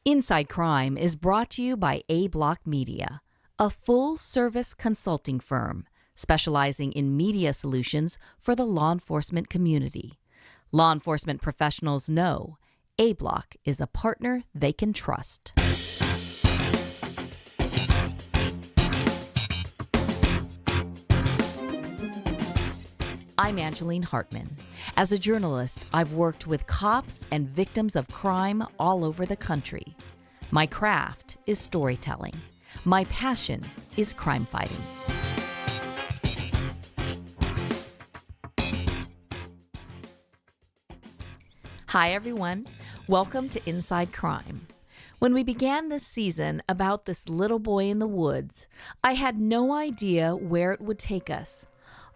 Inside Crime is brought to you by A Block Media, a full-service consulting firm specializing in media solutions for the law enforcement community. Law enforcement professionals know A Block is a partner they can trust. I'm Angeline Hartman. As a journalist, I've worked with cops and victims of crime all over the country. My craft is storytelling. My passion is crime fighting. Hi, everyone. Welcome to Inside Crime. When we began this season about this little boy in the woods, I had no idea where it would take us.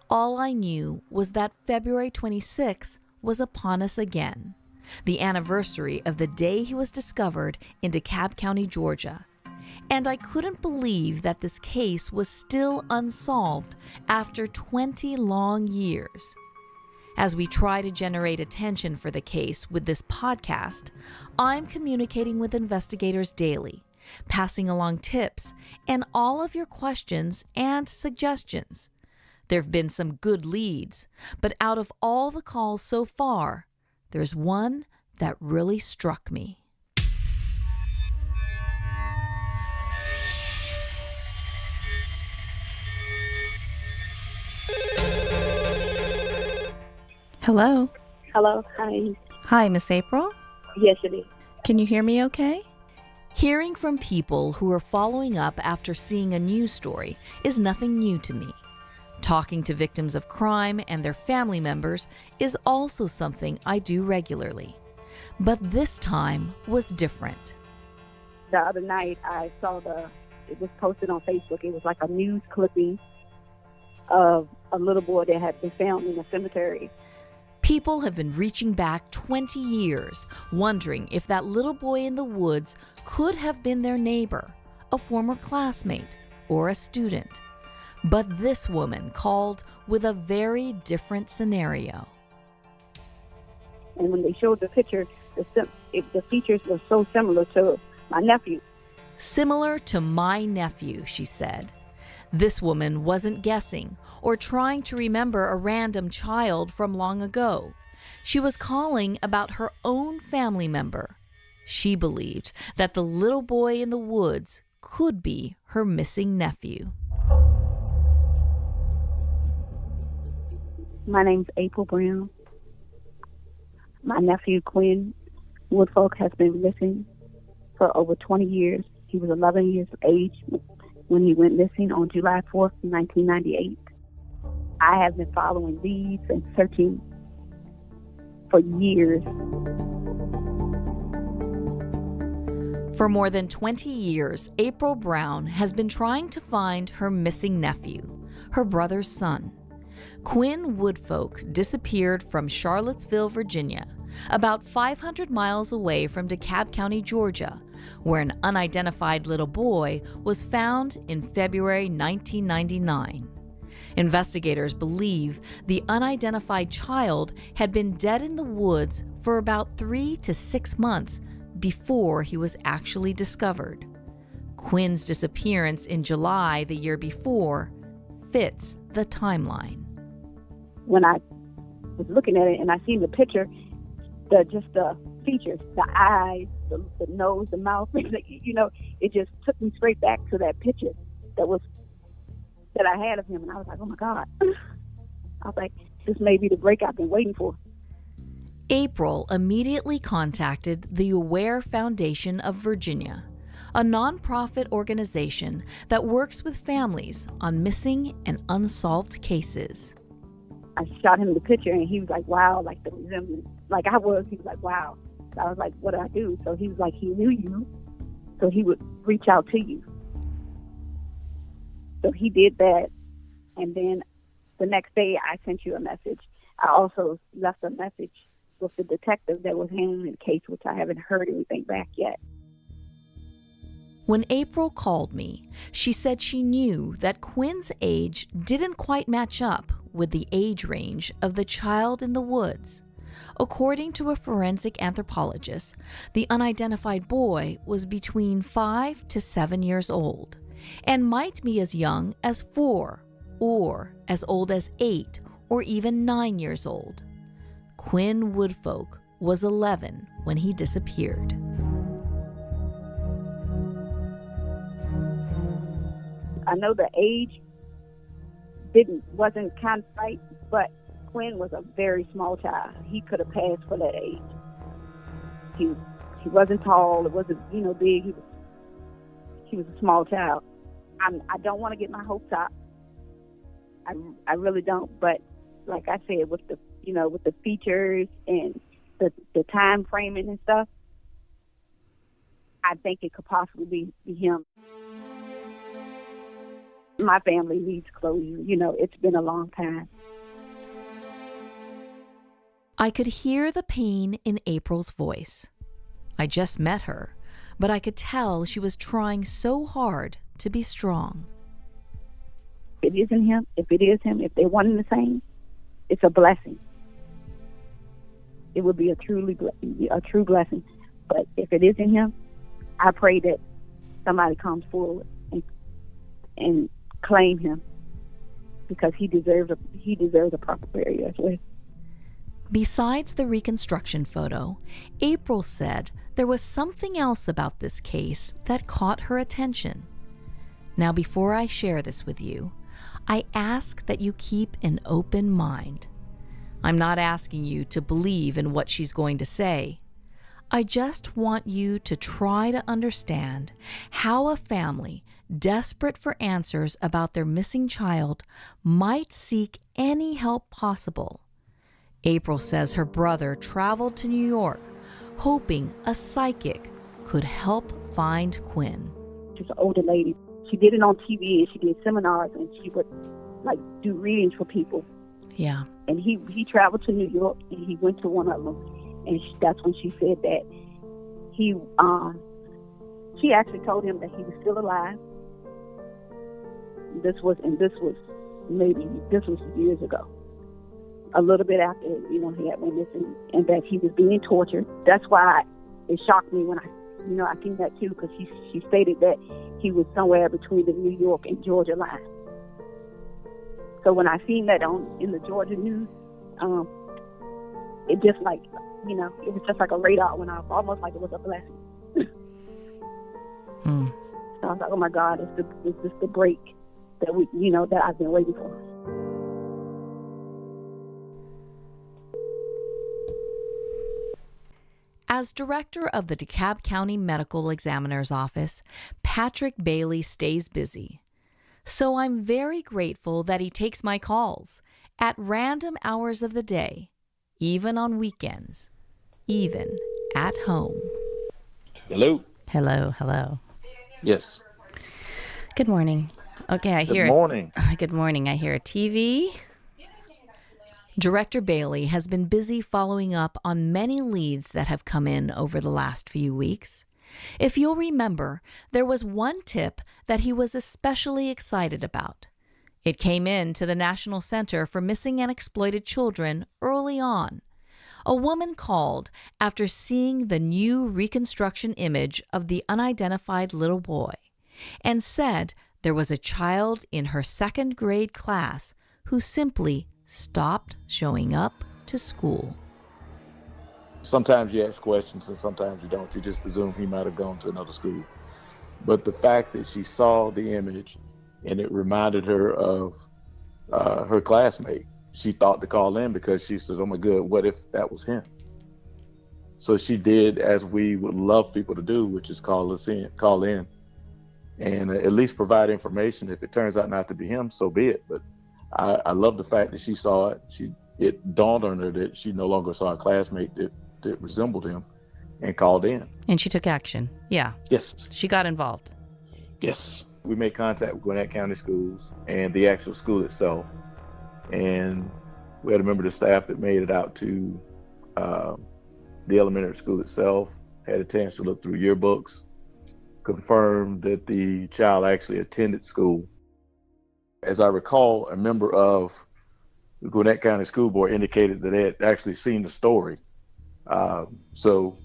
All I knew was that February 26th was upon us again, the anniversary of the day he was discovered in DeKalb County, Georgia. And I couldn't believe that this case was still unsolved after 20 long years. As we try to generate attention for the case with this podcast, I'm communicating with investigators daily, passing along tips and all of your questions and suggestions. There have been some good leads, but out of all the calls so far, there's one that really struck me. Hello. Hello. Hi. Hi, Miss April. Yes, it is. Can you hear me okay? Hearing from people who are following up after seeing a news story is nothing new to me. Talking to victims of crime and their family members is also something I do regularly. But this time was different. The other night I saw it was posted on Facebook. It was like a news clipping of a little boy that had been found in a cemetery. People have been reaching back 20 years, wondering if that little boy in the woods could have been their neighbor, a former classmate, or a student. But this woman called with a very different scenario. And when they showed the picture, the features were so similar to my nephew. Similar to my nephew, she said. This woman wasn't guessing or trying to remember a random child from long ago. She was calling about her own family member. She believed that the little boy in the woods could be her missing nephew. My name's April Brown. My nephew, Quinn Woodfolk, has been missing for over 20 years. He was 11 years of age when he went missing on July 4th, 1998. I have been following leads and searching for years. For more than 20 years, April Brown has been trying to find her missing nephew, her brother's son. Quinn Woodfolk disappeared from Charlottesville, Virginia, about 500 miles away from DeKalb County, Georgia, where an unidentified little boy was found in February 1999. Investigators believe the unidentified child had been dead in the woods for about 3 to 6 months before he was actually discovered. Quinn's disappearance in July the year before fits the timeline. When I was looking at it and I seen the picture, the features, the eyes, the nose, the mouth, it just took me straight back to that picture that I had of him. And I was like, oh my God. I was like, this may be the break I've been waiting for. April immediately contacted the Aware Foundation of Virginia, a nonprofit organization that works with families on missing and unsolved cases. I shot him the picture and he was like, wow, like the resemblance. Like I was, he was like, wow. So I was like, what do I do? So he was like, he knew you, so he would reach out to you. So he did that. And then the next day I sent you a message. I also left a message with the detective that was handling the case, which I haven't heard anything back yet. When April called me, she said she knew that Quinn's age didn't quite match up with the age range of the child in the woods. According to a forensic anthropologist, the unidentified boy was between 5 to 7 years old and might be as young as 4 or as old as 8 or even 9 years old. Quinn Woodfolk was 11 when he disappeared. I know the age wasn't kind of right, but Quinn was a very small child. He could have passed for that age. He wasn't tall. It wasn't big. He was a small child. I don't want to get my hopes up. I really don't. But like I said, with the features and the time framing and stuff, I think it could possibly be him. My family needs closure. It's been a long time. I could hear the pain in April's voice. I just met her, but I could tell she was trying so hard to be strong. If it isn't him, if it is him, if they're one and the same, it's a blessing. It would be a true blessing. But if it isn't him, I pray that somebody comes forward and claim him, because he deserves a proper burial as well. Besides the reconstruction photo, April said there was something else about this case that caught her attention. Now, before I share this with you, I ask that you keep an open mind. I'm not asking you to believe in what she's going to say. I just want you to try to understand how a family desperate for answers about their missing child might seek any help possible. April says her brother traveled to New York, hoping a psychic could help find Quinn. She's an older lady. She did it on TV, and she did seminars, and she would do readings for people. Yeah. And he traveled to New York, and he went to one of them, and that's when she said that she actually told him that he was still alive. This was years ago. A little bit after, he had went missing, and that he was being tortured. That's why it shocked me when I seen that too, because she stated that he was somewhere between the New York and Georgia line. So when I seen that in the Georgia news, it just it was just like a radar went off, almost like it was a blessing. So I was like, oh my God, it's just the break that that I've been waiting for. As director of the DeKalb County Medical Examiner's Office, Patrick Bailey stays busy. So I'm very grateful that he takes my calls at random hours of the day, even on weekends, even at home. Hello. Hello. Yes. Good morning. Okay, I hear Good morning. Good morning. I hear a TV. Director Bailey has been busy following up on many leads that have come in over the last few weeks. If you'll remember, there was one tip that he was especially excited about. It came in to the National Center for Missing and Exploited Children early on. A woman called after seeing the new reconstruction image of the unidentified little boy and said there was a child in her second grade class who simply stopped showing up to school. Sometimes you ask questions and sometimes you don't. You just presume he might have gone to another school. But the fact that she saw the image and it reminded her of her classmate, she thought to call in because she says, oh my God, what if that was him? So she did as we would love people to do, which is call in and at least provide information. If it turns out not to be him, so be it. But I love the fact that she saw it. It dawned on her that she no longer saw a classmate that resembled him and called in. And she took action. Yeah. Yes. She got involved. Yes. We made contact with Gwinnett County Schools and the actual school itself. And we had a member of the staff that made it out to the elementary school itself, had a chance to look through yearbooks, confirmed that the child actually attended school. As I recall, a member of Gwinnett County School Board indicated that they had actually seen the story. So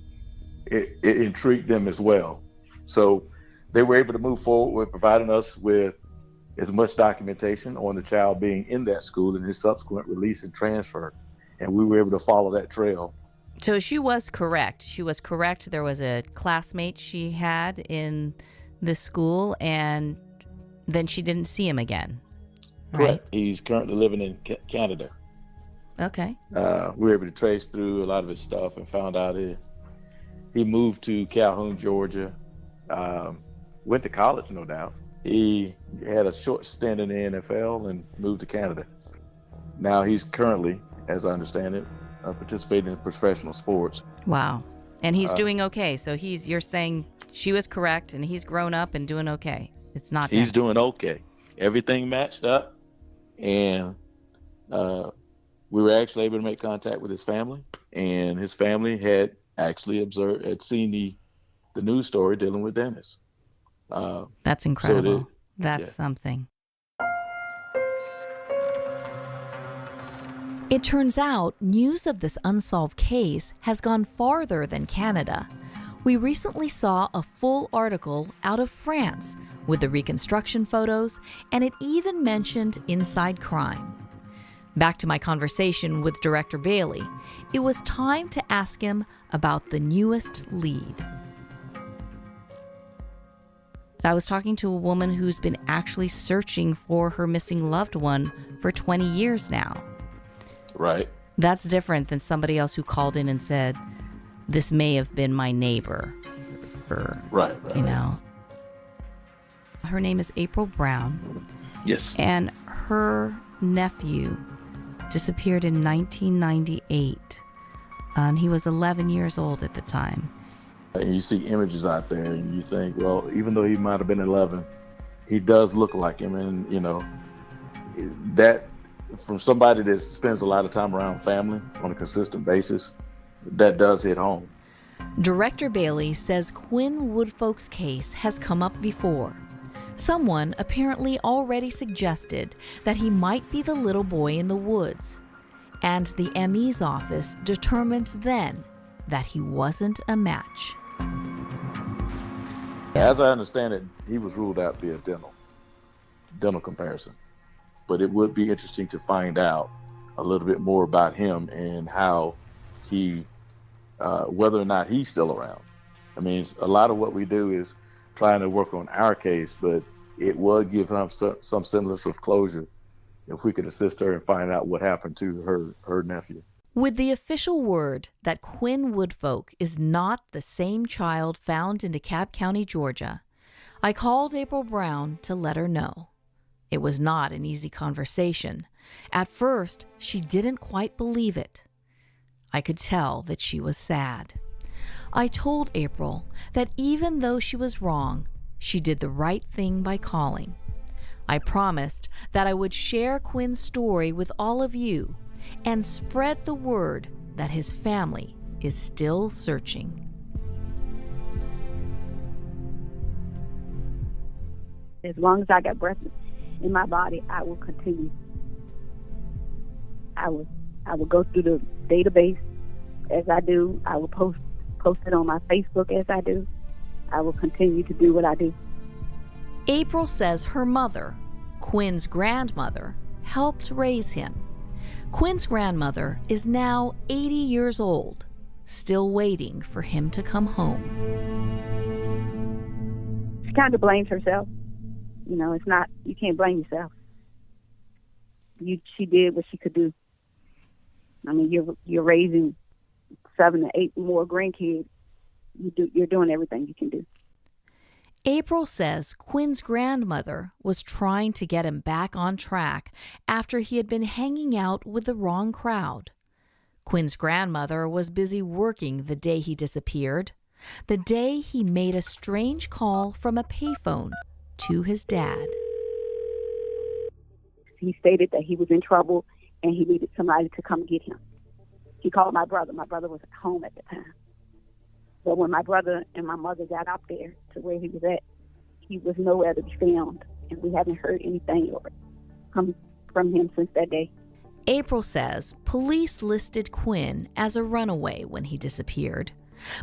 it intrigued them as well. So they were able to move forward with providing us with as much documentation on the child being in that school and his subsequent release and transfer. And we were able to follow that trail. So she was correct. She was correct. There was a classmate she had in this school, and then she didn't see him again. Right? Correct. He's currently living in Canada. Okay. We were able to trace through a lot of his stuff and found out he moved to Calhoun, Georgia, went to college, no doubt. He had a short stint in the NFL and moved to Canada. Now he's currently, as I understand it, participating in professional sports. Wow. And he's doing okay. So you're saying she was correct and he's grown up and doing okay. It's not He's doing okay. Everything matched up, and we were actually able to make contact with his family, and his family had actually seen the news story dealing with Dennis. That's incredible. That's something. It turns out news of this unsolved case has gone farther than Canada. We recently saw a full article out of France with the reconstruction photos, and it even mentioned Inside Crime. Back to my conversation with Director Bailey, it was time to ask him about the newest lead. I was talking to a woman who's been actually searching for her missing loved one for 20 years now. Right. That's different than somebody else who called in and said, this may have been my neighbor. Or, right. You know. Her name is April Brown. Yes. And her nephew disappeared in 1998. And he was 11 years old at the time. And you see images out there and you think, well, even though he might have been 11, he does look like him. And, you know, that from somebody that spends a lot of time around family on a consistent basis, that does hit home. Director Bailey says Quinn Woodfolk's case has come up before. Someone apparently already suggested that he might be the little boy in the woods. And the ME's office determined then that he wasn't a match. As I understand it, he was ruled out via dental comparison. But it would be interesting to find out a little bit more about him and how whether or not he's still around. I mean, a lot of what we do is trying to work on our case, but it would give him some semblance of closure if we could assist her and find out what happened to her nephew. With the official word that Quinn Woodfolk is not the same child found in DeKalb County, Georgia, I called April Brown to let her know. It was not an easy conversation. At first, she didn't quite believe it. I could tell that she was sad. I told April that even though she was wrong, she did the right thing by calling. I promised that I would share Quinn's story with all of you and spread the word that his family is still searching. As long as I got breath in my body, I will continue. I will go through the database as I do. I will post it on my Facebook as I do. I will continue to do what I do. April says her mother, Quinn's grandmother, helped raise him. Quinn's grandmother is now 80 years old, still waiting for him to come home. She kind of blames herself. You know, it's not, you can't blame yourself. She did what she could do. I mean, you're raising 7 to 8 more grandkids. You're doing everything you can do. April says Quinn's grandmother was trying to get him back on track after he had been hanging out with the wrong crowd. Quinn's grandmother was busy working the day he disappeared, the day he made a strange call from a payphone to his dad. He stated that he was in trouble and he needed somebody to come get him. He called my brother. My brother was at home at the time. But when my brother and my mother got up there to where he was at, he was nowhere to be found, and we haven't heard anything from him since that day. April says police listed Quinn as a runaway when he disappeared.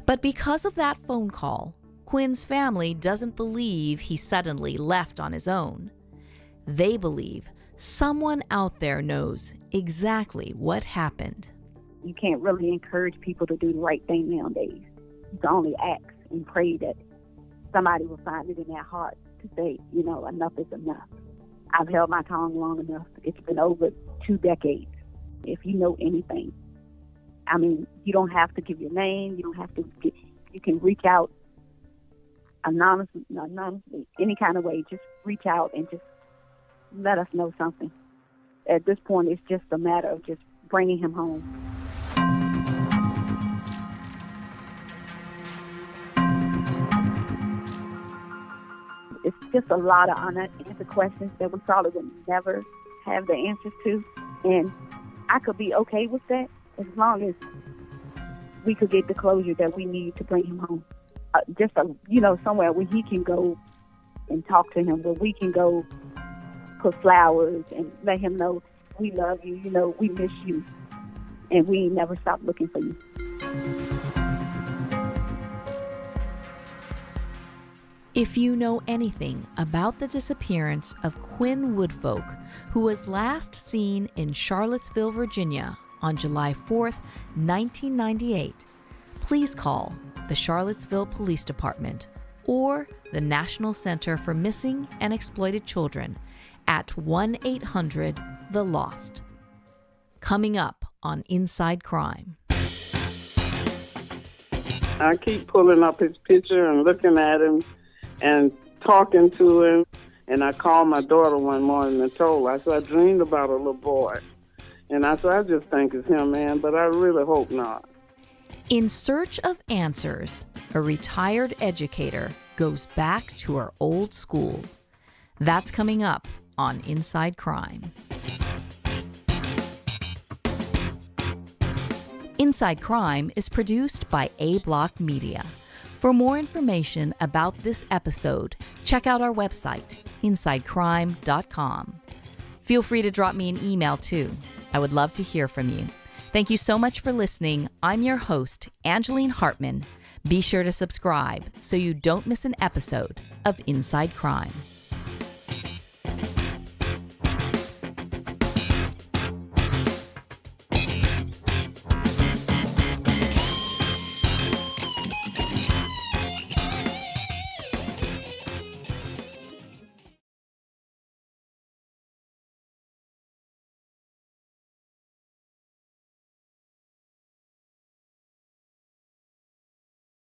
But because of that phone call, Quinn's family doesn't believe he suddenly left on his own. They believe someone out there knows exactly what happened. You can't really encourage people to do the right thing nowadays. You can only ask and pray that somebody will find it in their heart to say, enough is enough. I've held my tongue long enough. It's been over 2 decades. If you know anything, you don't have to give your name. You don't have to. You can reach out anonymously, any kind of way. Just reach out and just let us know something. At this point, it's just a matter of just bringing him home. It's just a lot of unanswered questions that we probably would never have the answers to. And I could be okay with that as long as we could get the closure that we need to bring him home. Somewhere where he can go and talk to him, where we can go put flowers and let him know we love you, we miss you, and we ain't never stop looking for you. If you know anything about the disappearance of Quinn Woodfolk, who was last seen in Charlottesville, Virginia on July 4th, 1998, please call the Charlottesville Police Department or the National Center for Missing and Exploited Children at 1-800-THE-LOST. Coming up on Inside Crime. I keep pulling up his picture and looking at him and talking to him. And I called my daughter one morning and told her, I said, I dreamed about a little boy. And I said, I just think it's him, man, but I really hope not. In search of answers, a retired educator goes back to her old school. That's coming up on Inside Crime. Inside Crime is produced by A Block Media. For more information about this episode, check out our website, InsideCrime.com. Feel free to drop me an email too. I would love to hear from you. Thank you so much for listening. I'm your host, Angeline Hartman. Be sure to subscribe so you don't miss an episode of Inside Crime.